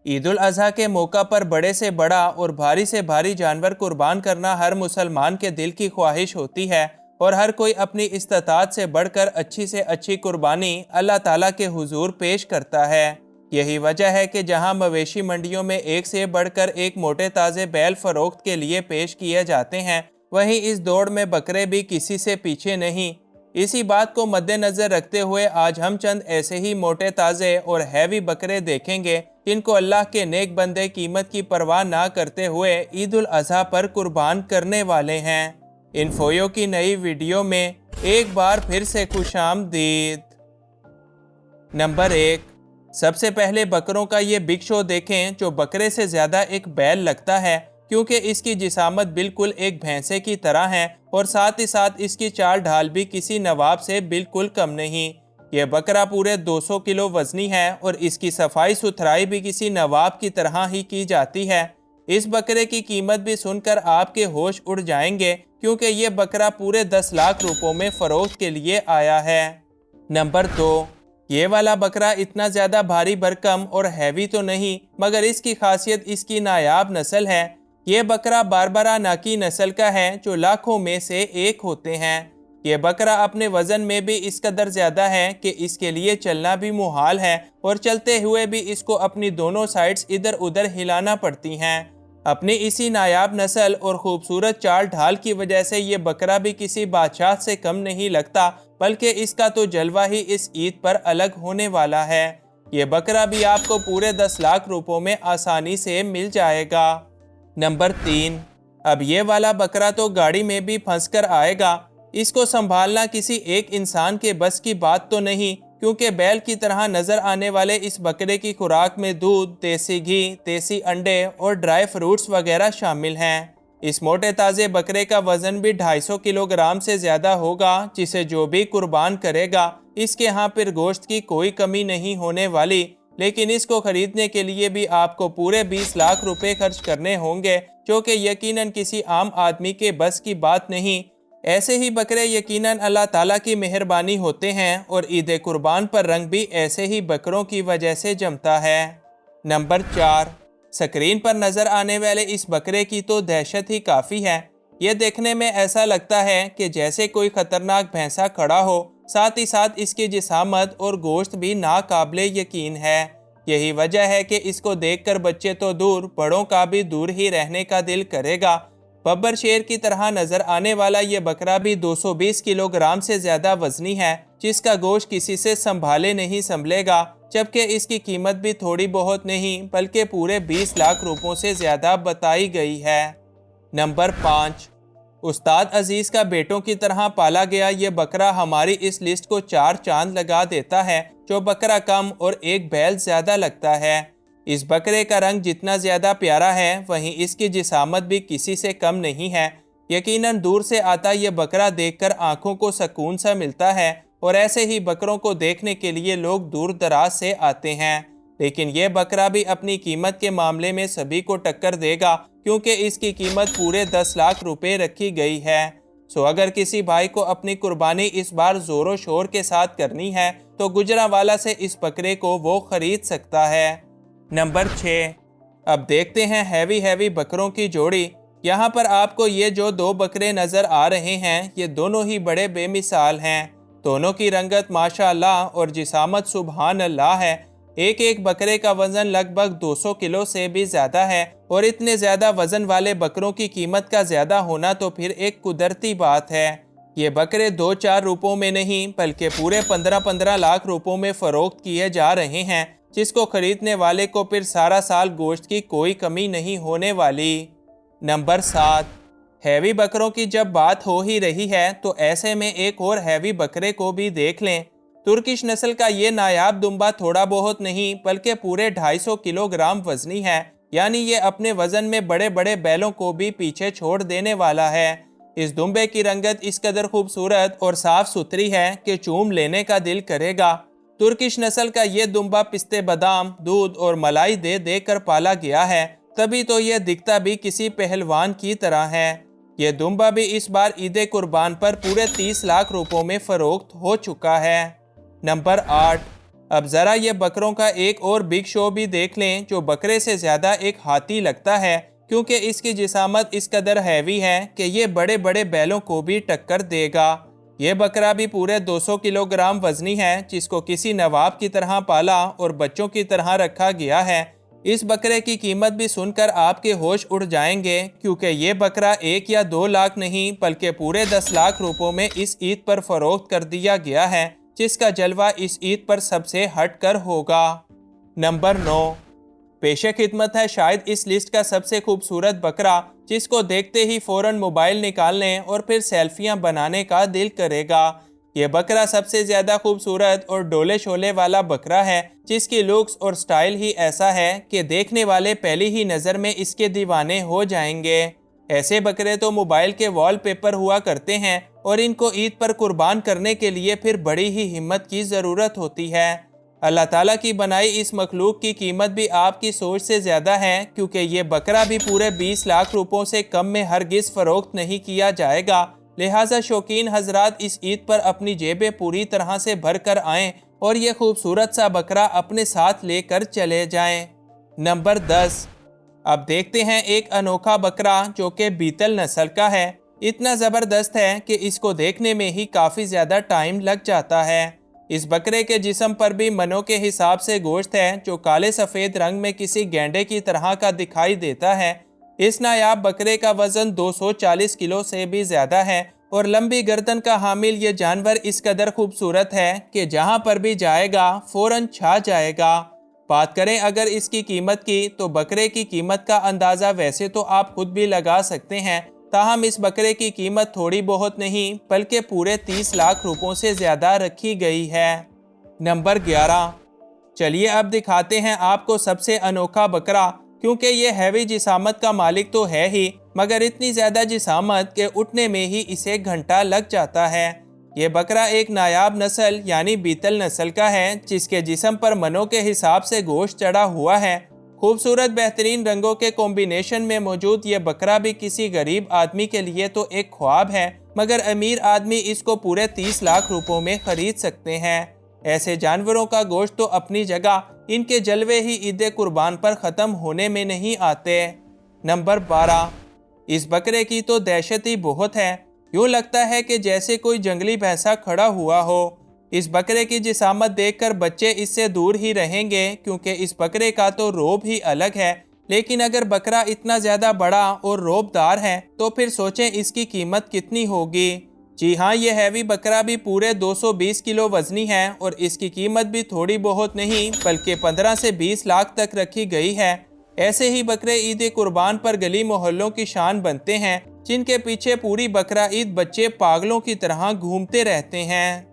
ईद उल अजहा के मौका पर बड़े से बड़ा और भारी से भारी जानवर कुर्बान करना हर मुसलमान के दिल की ख्वाहिश होती है और हर कोई अपनी इस्तात से बढ़कर अच्छी से अच्छी कुर्बानी अल्लाह ताला के हुजूर पेश करता है। यही वजह है कि जहां मवेशी मंडियों में एक से बढ़कर एक मोटे ताज़े बैल फरोख्त के लिए पेश किए जाते हैं, वहीं इस दौड़ में बकरे भी किसी से पीछे नहीं। इसी बात को मद्देनज़र रखते हुए आज हम चंद ऐसे ही मोटे ताज़े और हैवी बकरे देखेंगे जिनको अल्लाह के नेक बंदे कीमत की परवाह ना करते हुए ईद उल अजहा पर कुर्बान करने वाले हैं। इन्फोयो की नई वीडियो में एक बार फिर से खुशामदीद। नंबर 1, सबसे पहले बकरों का ये बिग शो देखें जो बकरे से ज़्यादा एक बैल लगता है, क्योंकि इसकी जिसामत बिल्कुल एक भैंसे की तरह है और साथ ही साथ इसकी चाल ढाल भी किसी नवाब से बिल्कुल कम नहीं। यह बकरा पूरे 200 किलो वजनी है और इसकी सफाई सुथराई भी किसी नवाब की तरह ही की जाती है। इस बकरे की कीमत भी सुनकर आपके होश उड़ जाएंगे, क्योंकि ये बकरा पूरे 10 लाख रुपयों में फ़रोख्त के लिए आया है। नंबर 2, ये वाला बकरा इतना ज़्यादा भारी भरकम और हैवी तो नहीं, मगर इसकी खासियत इसकी नायाब नस्ल है। ये बकरा बारबरा नाकी नस्ल का है जो लाखों में से एक होते हैं। ये बकरा अपने वज़न में भी इस कदर ज़्यादा है कि इसके लिए चलना भी मुहाल है और चलते हुए भी इसको अपनी दोनों साइड्स इधर उधर हिलाना पड़ती हैं। अपनी इसी नायाब नस्ल और ख़ूबसूरत चाल ढाल की वजह से ये बकरा भी किसी बादशाह से कम नहीं लगता, बल्कि इसका तो जलवा ही इस ईद पर अलग होने वाला है। ये बकरा भी आपको पूरे 10 लाख रुपयों में आसानी से मिल जाएगा। नंबर 3, अब ये वाला बकरा तो गाड़ी में भी फंस कर आएगा। इसको संभालना किसी एक इंसान के बस की बात तो नहीं, क्योंकि बैल की तरह नज़र आने वाले इस बकरे की खुराक में दूध, देसी घी, देसी अंडे और ड्राई फ्रूट्स वगैरह शामिल हैं। इस मोटे ताज़े बकरे का वज़न भी 250 किलोग्राम से ज़्यादा होगा, जिसे जो भी कुर्बान करेगा इसके यहाँ फिर गोश्त की कोई कमी नहीं होने वाली। लेकिन इसको खरीदने के लिए भी आपको पूरे 20 लाख रुपए खर्च करने होंगे, जो कि यकीनन किसी आम आदमी के बस की बात नहीं। ऐसे ही बकरे यकीनन अल्लाह ताला की मेहरबानी होते हैं और ईद कुर्बान पर रंग भी ऐसे ही बकरों की वजह से जमता है। नंबर 4, स्क्रीन पर नज़र आने वाले इस बकरे की तो दहशत ही काफ़ी है। ये देखने में ऐसा लगता है कि जैसे कोई ख़तरनाक भैंसा खड़ा हो, साथ ही साथ इसकी जिसामत और गोश्त भी नाकाबिले यकीन है। यही वजह है कि इसको देखकर बच्चे तो दूर, बड़ों का भी दूर ही रहने का दिल करेगा। बब्बर शेर की तरह नज़र आने वाला ये बकरा भी 220 किलोग्राम से ज़्यादा वजनी है, जिसका गोश्त किसी से संभाले नहीं संभलेगा, जबकि इसकी कीमत भी थोड़ी बहुत नहीं बल्कि पूरे 20 लाख रुपयों से ज़्यादा बताई गई है। नंबर 5, उस्ताद अजीज़ का बेटों की तरह पाला गया ये बकरा हमारी इस लिस्ट को 4 चांद लगा देता है। जो बकरा कम और एक बैल ज़्यादा लगता है। इस बकरे का रंग जितना ज़्यादा प्यारा है, वहीं इसकी जिसामत भी किसी से कम नहीं है। यकीनन दूर से आता ये बकरा देखकर आंखों को सुकून सा मिलता है और ऐसे ही बकरों को देखने के लिए लोग दूर दराज से आते हैं। लेकिन यह बकरा भी अपनी कीमत के मामले में सभी को टक्कर देगा, क्योंकि इसकी कीमत पूरे 10 लाख रुपए रखी गई है। सो अगर किसी भाई को अपनी कुर्बानी इस बार ज़ोरों शोर के साथ करनी है तो गुजरांवाला से इस बकरे को वो ख़रीद सकता है। नंबर 6, अब देखते हैं हैवी बकरों की जोड़ी। यहाँ पर आपको ये जो 2 बकरे नज़र आ रहे हैं, ये दोनों ही बड़े बेमिसाल हैं। दोनों की रंगत माशाअल्लाह और जिसामत सुबहान अल्लाह है। एक बकरे का वज़न लगभग 200 किलो से भी ज़्यादा है और इतने ज़्यादा वज़न वाले बकरों की कीमत का ज़्यादा होना तो फिर एक कुदरती बात है। ये बकरे 2-4 रुपयों में नहीं बल्कि पूरे 15-15 लाख रुपयों में फ़रोख्त किए जा रहे हैं, जिसको ख़रीदने वाले को फिर सारा साल गोश्त की कोई कमी नहीं होने वाली। नंबर 7, हैवी बकरों की जब बात हो ही रही है तो ऐसे में एक और हैवी बकरे को भी देख लें। तुर्किश नस्ल का ये नायाब दुम्बा थोड़ा बहुत नहीं बल्कि पूरे 250 किलोग्राम वजनी है, यानी ये अपने वज़न में बड़े बड़े बैलों को भी पीछे छोड़ देने वाला है। इस दुम्बे की रंगत इस कदर खूबसूरत और साफ़ सुथरी है कि चूम लेने का दिल करेगा। तुर्किश नस्ल का ये दुम्बा पिस्ते, बादाम, दूध और मलाई दे दे कर पाला गया है, तभी तो ये दिखता भी किसी पहलवान की तरह है। ये दुम्बा भी इस बार ईद कुर्बान पर पूरे 30 लाख रुपयों में फ़रोख्त हो चुका है। नंबर 8, अब ज़रा ये बकरों का एक और बिग शो भी देख लें, जो बकरे से ज़्यादा एक हाथी लगता है, क्योंकि इसकी जिसामत इस कदर हैवी है कि ये बड़े बड़े बैलों को भी टक्कर देगा। ये बकरा भी पूरे 200 किलोग्राम वजनी है, जिसको किसी नवाब की तरह पाला और बच्चों की तरह रखा गया है। इस बकरे की कीमत भी सुनकर आपके होश उड़ जाएंगे, क्योंकि ये बकरा 1 या 2 लाख नहीं बल्कि पूरे 10 लाख रुपयों में इस ईद पर फरोख्त कर दिया गया है, जिसका जलवा इस ईद पर सबसे हटकर होगा। नंबर 9, पेशे खिदमत है शायद इस लिस्ट का सबसे खूबसूरत बकरा, जिसको देखते ही फौरन मोबाइल निकालने और फिर सेल्फियां बनाने का दिल करेगा। ये बकरा सबसे ज़्यादा खूबसूरत और डोले शोले वाला बकरा है, जिसकी लुक्स और स्टाइल ही ऐसा है कि देखने वाले पहली ही नज़र में इसके दीवाने हो जाएंगे। ऐसे बकरे तो मोबाइल के वॉलपेपर हुआ करते हैं और इनको ईद पर कुर्बान करने के लिए फिर बड़ी ही हिम्मत की ज़रूरत होती है। अल्लाह ताला की बनाई इस मखलूक की कीमत भी आपकी सोच से ज़्यादा है, क्योंकि ये बकरा भी पूरे 20 लाख रुपयों से कम में हरगिज़ फ़रोख्त नहीं किया जाएगा। लिहाजा शौकीन हजरात इस ईद पर अपनी जेबें पूरी तरह से भर कर आएँ और ये खूबसूरत सा बकरा अपने साथ लेकर चले जाएं। नंबर 10, अब देखते हैं एक अनोखा बकरा जो कि बीतल नस्ल का है। इतना ज़बरदस्त है कि इसको देखने में ही काफ़ी ज़्यादा टाइम लग जाता है। इस बकरे के जिस्म पर भी मनों के हिसाब से गोश्त है, जो काले सफ़ेद रंग में किसी गैंडे की तरह का दिखाई देता है। इस नायाब बकरे का वज़न 240 किलो से भी ज़्यादा है और लंबी गर्दन का हामिल ये जानवर इस कदर खूबसूरत है कि जहां पर भी जाएगा फ़ौरन छा जाएगा। बात करें अगर इसकी कीमत की, तो बकरे की कीमत का अंदाज़ा वैसे तो आप खुद भी लगा सकते हैं, ताहम इस बकरे की कीमत थोड़ी बहुत नहीं बल्कि पूरे 30 लाख रुपयों से ज़्यादा रखी गई है। नंबर 11, चलिए अब दिखाते हैं आपको सबसे अनोखा बकरा, क्योंकि ये हैवी जिसामत का मालिक तो है ही, मगर इतनी ज़्यादा जिसामत के उठने में ही इसे घंटा लग जाता है। ये बकरा एक नायाब नस्ल यानी बीतल नस्ल का है, जिसके जिस्म पर मनों के हिसाब से गोश्त चढ़ा हुआ है। खूबसूरत बेहतरीन रंगों के कॉम्बिनेशन में मौजूद ये बकरा भी किसी गरीब आदमी के लिए तो एक ख्वाब है, मगर अमीर आदमी इसको पूरे 30 लाख रुपयों में ख़रीद सकते हैं। ऐसे जानवरों का गोश्त तो अपनी जगह, इनके जलवे ही ईद कुर्बान पर ख़त्म होने में नहीं आते। नंबर 12, इस बकरे की तो दहशत ही बहुत है। यूँ लगता है कि जैसे कोई जंगली भैंसा खड़ा हुआ हो। इस बकरे की जिसामत देखकर बच्चे इससे दूर ही रहेंगे, क्योंकि इस बकरे का तो रोब ही अलग है। लेकिन अगर बकरा इतना ज़्यादा बड़ा और रोबदार है तो फिर सोचें इसकी कीमत कितनी होगी। जी हाँ, ये हैवी बकरा भी पूरे 220 किलो वजनी है और इसकी कीमत भी थोड़ी बहुत नहीं बल्कि 15 से 20 लाख तक रखी गई है। ऐसे ही बकरे ईद कुर्बान पर गली मोहल्लों की शान बनते हैं, जिनके पीछे पूरी बकरा ईद बच्चे पागलों की तरह घूमते रहते हैं।